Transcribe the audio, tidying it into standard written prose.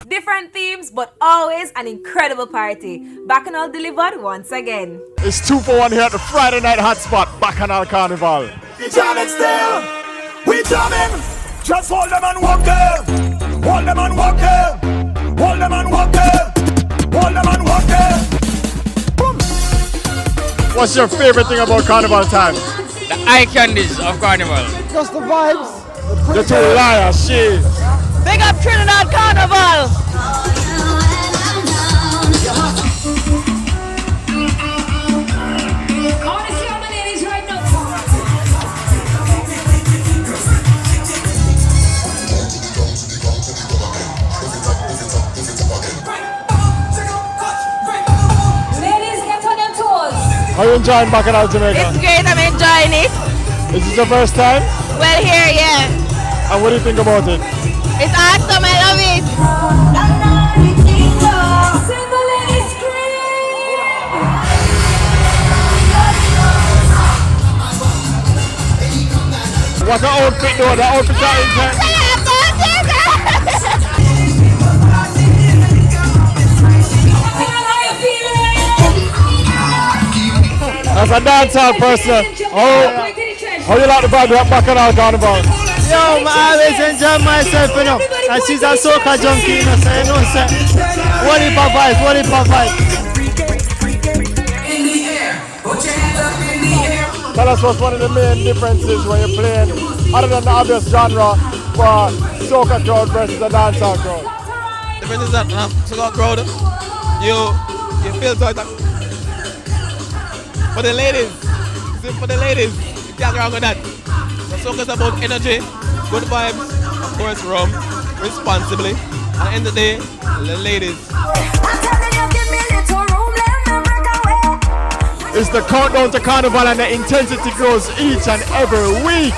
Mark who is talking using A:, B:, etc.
A: Different themes, but always an incredible party. Bacchanal delivered once again.
B: It's 2 for 1 here at the Friday night hotspot, Bacchanal Carnival.
C: We jamming still, we jamming. Just hold them and walk there. Hold them and walk there. Hold them and walk there. Hold them and walk there. Boom.
B: What's your favorite thing about Carnival time?
D: The eye candies of Carnival.
E: Just the vibes.
B: The two liars, she.
F: Big up Trinidad Carnival!
B: How are you enjoying Bacchanal Jamaica?
F: It's great, I'm enjoying it.
B: Is this your first time?
F: Well, here, yeah.
B: And what do you think about it?
F: It's awesome, I love it.
B: What an outfit though, the outfit are intense. As a dancehall person, how you like the vibe at Bacchanal Carnival?
E: Yo, I always enjoy myself, you know. And she's a soca junkie, you know, so you know, say, what if a vibe, what if a vibe?
B: Tell us what's one of the main differences when you're playing, other than the obvious genre, for soca crowd versus a dancehall crowd.
D: The difference is that soca crowd, you feel so that. For the ladies, you can't go wrong with that. The soca is about energy, good vibes, of course rum, responsibly, and at the end of the day, the ladies.
B: It's the countdown to Carnival and the intensity grows each and every week.